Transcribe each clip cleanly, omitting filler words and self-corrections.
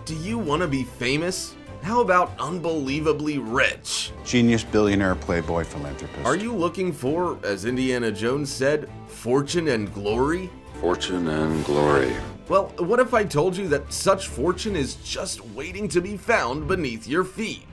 Do you want to be famous? How about unbelievably rich? Genius, billionaire, playboy, philanthropist. Are you looking for, as Indiana Jones said, fortune and glory? Fortune and glory. Well, what if I told you that such fortune is just waiting to be found beneath your feet?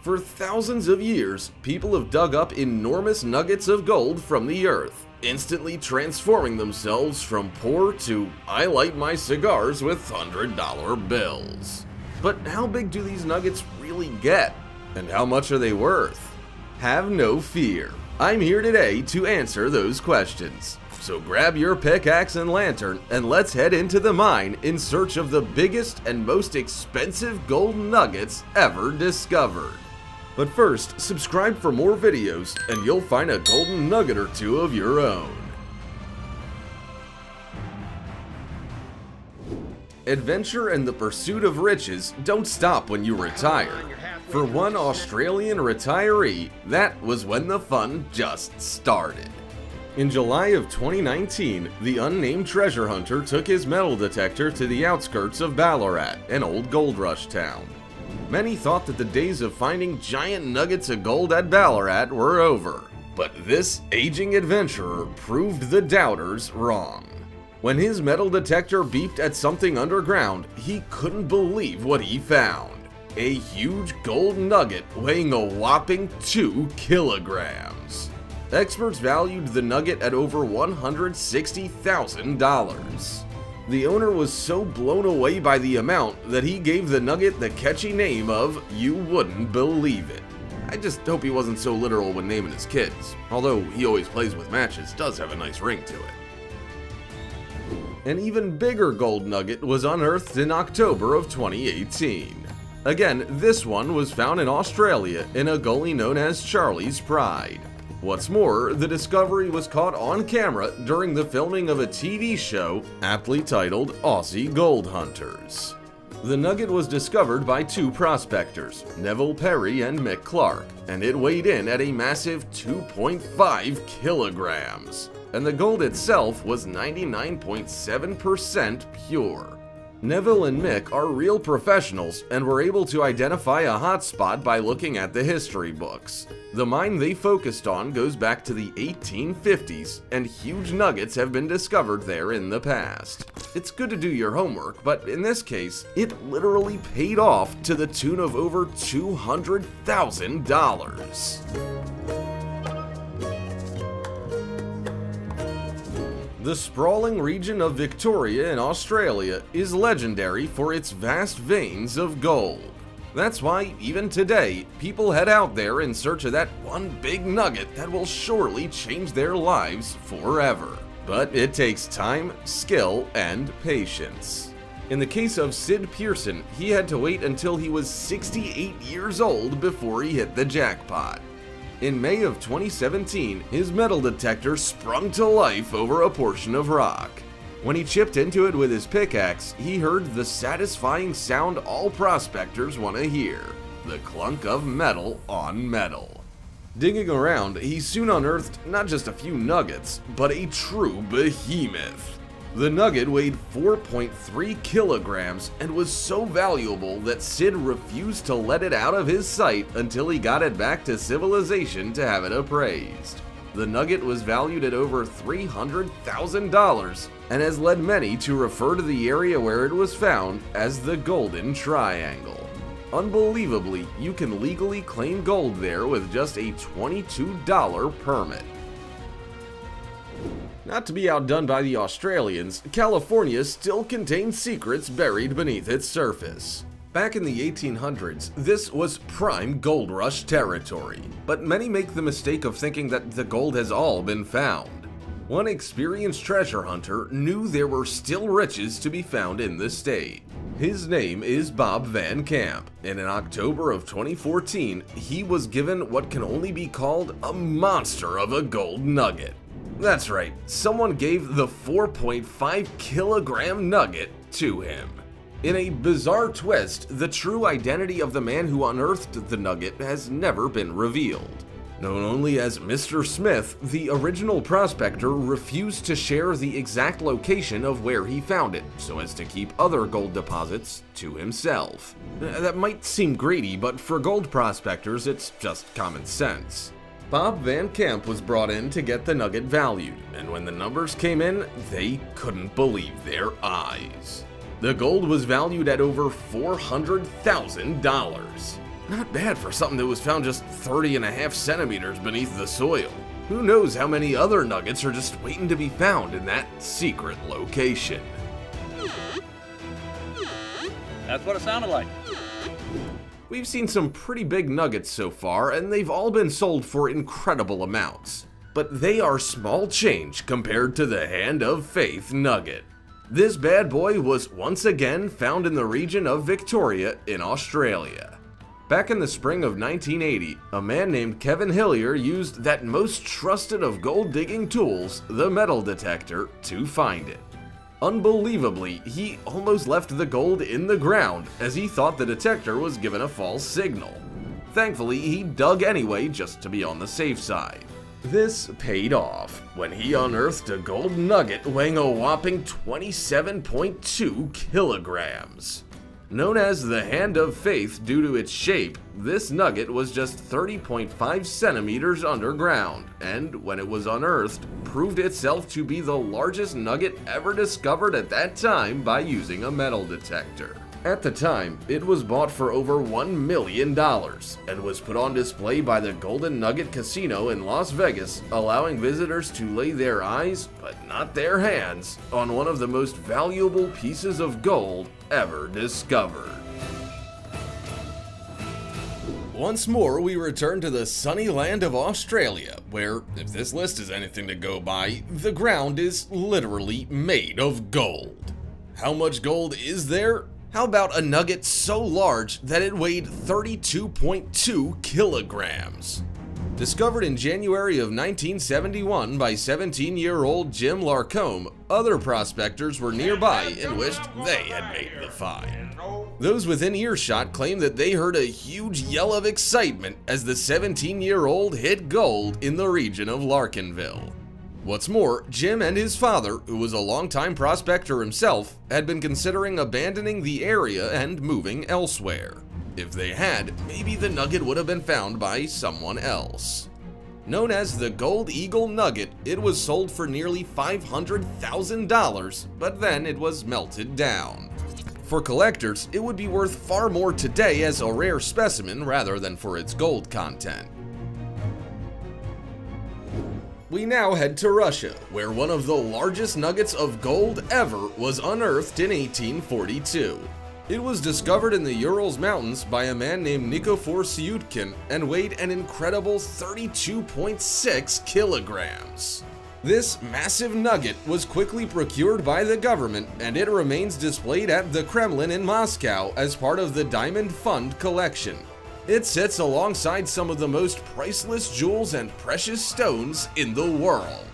For thousands of years, people have dug up enormous nuggets of gold from the earth, instantly transforming themselves from poor to I light my cigars with $100 bills. But how big do these nuggets really get? And how much are they worth? Have no fear. I'm here today to answer those questions. So grab your pickaxe and lantern and let's head into the mine in search of the biggest and most expensive gold nuggets ever discovered. But first, subscribe for more videos and you'll find a golden nugget or two of your own. Adventure and the pursuit of riches don't stop when you retire. For one Australian retiree, that was when the fun just started. In July of 2019, the unnamed treasure hunter took his metal detector to the outskirts of Ballarat, an old gold rush town. Many thought that the days of finding giant nuggets of gold at Ballarat were over, but this aging adventurer proved the doubters wrong. When his metal detector beeped at something underground, he couldn't believe what he found. A huge gold nugget weighing a whopping 2 kilograms. Experts valued the nugget at over $160,000. The owner was so blown away by the amount that he gave the nugget the catchy name of You Wouldn't Believe It. I just hope he wasn't so literal when naming his kids, although he always plays with matches, does have a nice ring to it. An even bigger gold nugget was unearthed in October of 2018. Again, this one was found in Australia in a gully known as Charlie's Pride. What's more, the discovery was caught on camera during the filming of a TV show aptly titled Aussie Gold Hunters. The nugget was discovered by two prospectors, Neville Perry and Mick Clark, and it weighed in at a massive 2.5 kilograms. And the gold itself was 99.7% pure. Neville and Mick are real professionals and were able to identify a hotspot by looking at the history books. The mine they focused on goes back to the 1850s, and huge nuggets have been discovered there in the past. It's good to do your homework, but in this case, it literally paid off to the tune of over $200,000. The sprawling region of Victoria in Australia is legendary for its vast veins of gold. That's why, even today, people head out there in search of that one big nugget that will surely change their lives forever. But it takes time, skill, and patience. In the case of Sid Pearson, he had to wait until he was 68 years old before he hit the jackpot. In May of 2017, his metal detector sprung to life over a portion of rock. When he chipped into it with his pickaxe, he heard the satisfying sound all prospectors want to hear: the clunk of metal on metal. Digging around, he soon unearthed not just a few nuggets, but a true behemoth. The nugget weighed 4.3 kilograms and was so valuable that Sid refused to let it out of his sight until he got it back to civilization to have it appraised. The nugget was valued at over $300,000 and has led many to refer to the area where it was found as the Golden Triangle. Unbelievably, you can legally claim gold there with just a $22 permit. Not to be outdone by the Australians, California still contains secrets buried beneath its surface. Back in the 1800s, this was prime gold rush territory, but many make the mistake of thinking that the gold has all been found. One experienced treasure hunter knew there were still riches to be found in the state. His name is Bob Van Camp, and in October of 2014, he was given what can only be called a monster of a gold nugget. That's right, someone gave the 4.5 kilogram nugget to him. In a bizarre twist, the true identity of the man who unearthed the nugget has never been revealed. Known only as Mr. Smith, the original prospector refused to share the exact location of where he found it, so as to keep other gold deposits to himself. That might seem greedy, but for gold prospectors, it's just common sense. Bob Van Camp was brought in to get the nugget valued, and when the numbers came in, they couldn't believe their eyes. The gold was valued at over $400,000. Not bad for something that was found just 30.5 centimeters beneath the soil. Who knows how many other nuggets are just waiting to be found in that secret location. That's what it sounded like. We've seen some pretty big nuggets so far, and they've all been sold for incredible amounts. But they are small change compared to the Hand of Faith nugget. This bad boy was once again found in the region of Victoria in Australia. Back in the spring of 1980, a man named Kevin Hillier used that most trusted of gold digging tools, the metal detector, to find it. Unbelievably, he almost left the gold in the ground as he thought the detector was given a false signal. Thankfully, he dug anyway just to be on the safe side. This paid off when he unearthed a gold nugget weighing a whopping 27.2 kilograms. Known as the Hand of Faith due to its shape, this nugget was just 30.5 centimeters underground, and when it was unearthed, proved itself to be the largest nugget ever discovered at that time by using a metal detector. At the time, it was bought for over $1 million and was put on display by the Golden Nugget Casino in Las Vegas, allowing visitors to lay their eyes, but not their hands, on one of the most valuable pieces of gold ever discovered. Once more, we return to the sunny land of Australia, where, if this list is anything to go by, the ground is literally made of gold. How much gold is there? How about a nugget so large that it weighed 32.2 kilograms? Discovered in January of 1971 by 17-year-old Jim Larcombe, other prospectors were nearby and wished they had made the find. Those within earshot claim that they heard a huge yell of excitement as the 17-year-old hit gold in the region of Larkinville. What's more, Jim and his father, who was a longtime prospector himself, had been considering abandoning the area and moving elsewhere. If they had, maybe the nugget would have been found by someone else. Known as the Gold Eagle Nugget, it was sold for nearly $500,000, but then it was melted down. For collectors, it would be worth far more today as a rare specimen rather than for its gold content. We now head to Russia, where one of the largest nuggets of gold ever was unearthed in 1842. It was discovered in the Urals Mountains by a man named Nikifor Syutkin and weighed an incredible 32.6 kilograms. This massive nugget was quickly procured by the government, and it remains displayed at the Kremlin in Moscow as part of the Diamond Fund collection. It sits alongside some of the most priceless jewels and precious stones in the world.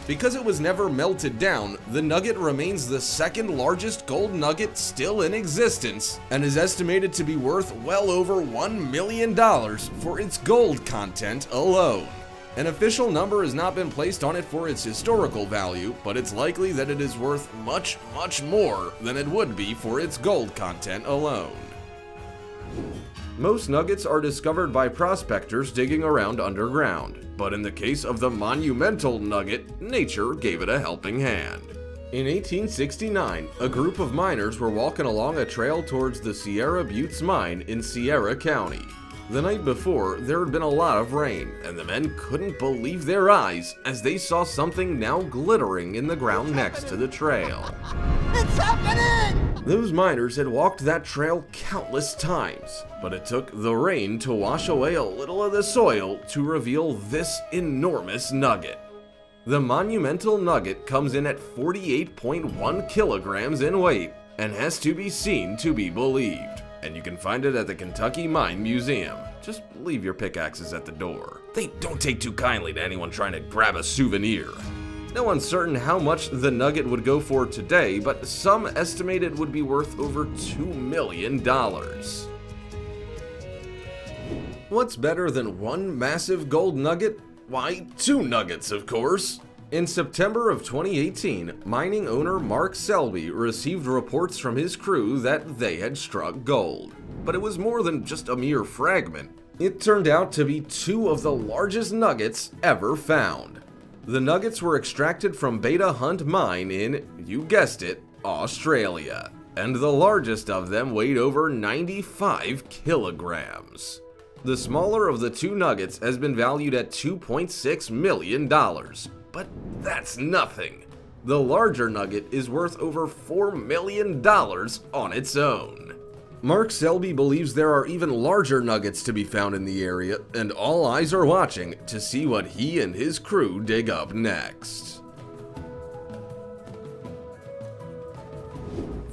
Because it was never melted down, the nugget remains the second largest gold nugget still in existence and is estimated to be worth well over $1 million for its gold content alone. An official number has not been placed on it for its historical value, but it's likely that it is worth much, much more than it would be for its gold content alone. Most nuggets are discovered by prospectors digging around underground, but in the case of the monumental nugget, nature gave it a helping hand. In 1869, a group of miners were walking along a trail towards the Sierra Buttes mine in Sierra County. The night before, there had been a lot of rain, and the men couldn't believe their eyes as they saw something now glittering in the ground next to the trail. It's happening! Those miners had walked that trail countless times, but it took the rain to wash away a little of the soil to reveal this enormous nugget. The monumental nugget comes in at 48.1 kilograms in weight and has to be seen to be believed. And you can find it at the Kentucky Mine Museum. Just leave your pickaxes at the door. They don't take too kindly to anyone trying to grab a souvenir. No one's certain how much the nugget would go for today, but some estimate it would be worth over $2 million. What's better than one massive gold nugget? Why, two nuggets, of course. In September of 2018, mining owner Mark Selby received reports from his crew that they had struck gold. But it was more than just a mere fragment. It turned out to be two of the largest nuggets ever found. The nuggets were extracted from Beta Hunt Mine in, you guessed it, Australia. And the largest of them weighed over 95 kilograms. The smaller of the two nuggets has been valued at $2.6 million. But that's nothing. The larger nugget is worth over $4 million on its own. Mark Selby believes there are even larger nuggets to be found in the area, and all eyes are watching to see what he and his crew dig up next.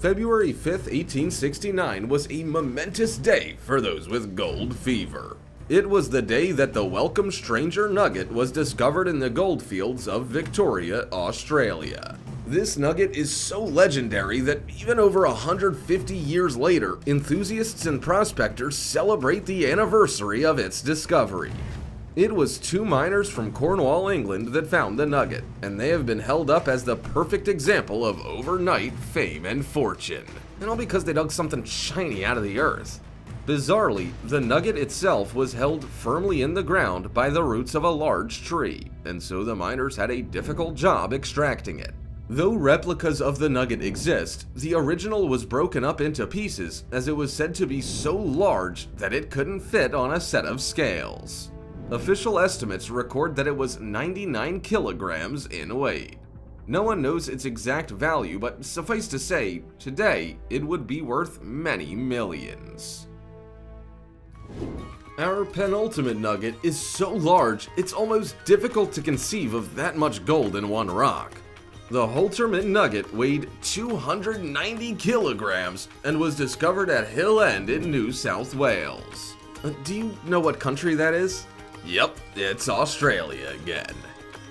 February 5th, 1869 was a momentous day for those with gold fever. It was the day that the welcome stranger nugget was discovered in the goldfields of Victoria, Australia. This nugget is so legendary that even over 150 years later, enthusiasts and prospectors celebrate the anniversary of its discovery. It was two miners from Cornwall, England that found the nugget, and they have been held up as the perfect example of overnight fame and fortune. And all because they dug something shiny out of the earth. Bizarrely, the nugget itself was held firmly in the ground by the roots of a large tree, and so the miners had a difficult job extracting it. Though replicas of the nugget exist, the original was broken up into pieces as it was said to be so large that it couldn't fit on a set of scales. Official estimates record that it was 99 kilograms in weight. No one knows its exact value, but suffice to say, today it would be worth many millions. Our penultimate nugget is so large, it's almost difficult to conceive of that much gold in one rock. The Holtermann nugget weighed 290 kilograms and was discovered at Hill End in New South Wales. Do you know what country that is? Yep, it's Australia again.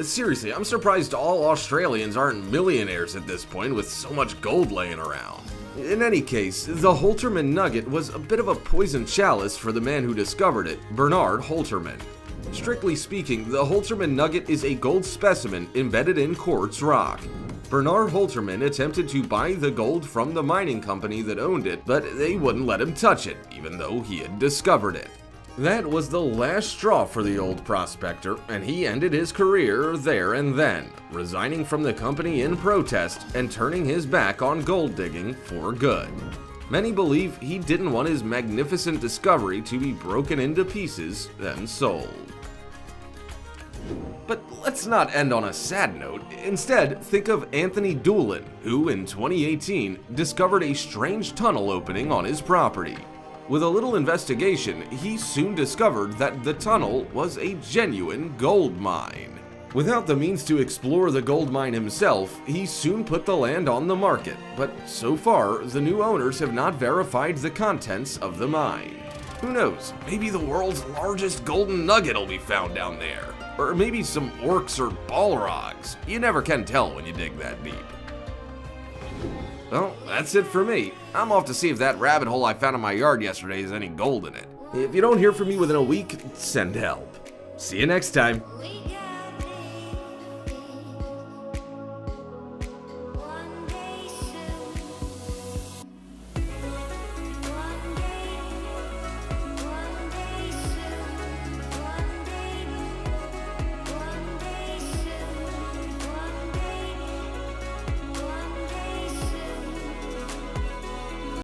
Seriously, I'm surprised all Australians aren't millionaires at this point with so much gold laying around. In any case, the Holtermann nugget was a bit of a poison chalice for the man who discovered it, Bernard Holtermann. Strictly speaking, the Holtermann nugget is a gold specimen embedded in quartz rock. Bernard Holtermann attempted to buy the gold from the mining company that owned it, but they wouldn't let him touch it, even though he had discovered it. That was the last straw for the old prospector, and he ended his career there and then, resigning from the company in protest and turning his back on gold digging for good. Many believe he didn't want his magnificent discovery to be broken into pieces and sold. But let's not end on a sad note. Instead, think of Anthony Doolin, who in 2018 discovered a strange tunnel opening on his property. With a little investigation, he soon discovered that the tunnel was a genuine gold mine. Without the means to explore the gold mine himself, he soon put the land on the market, but so far, the new owners have not verified the contents of the mine. Who knows, maybe the world's largest golden nugget will be found down there. Or maybe some orcs or balrogs. You never can tell when you dig that deep. Well, that's it for me. I'm off to see if that rabbit hole I found in my yard yesterday has any gold in it. If you don't hear from me within a week, send help. See you next time.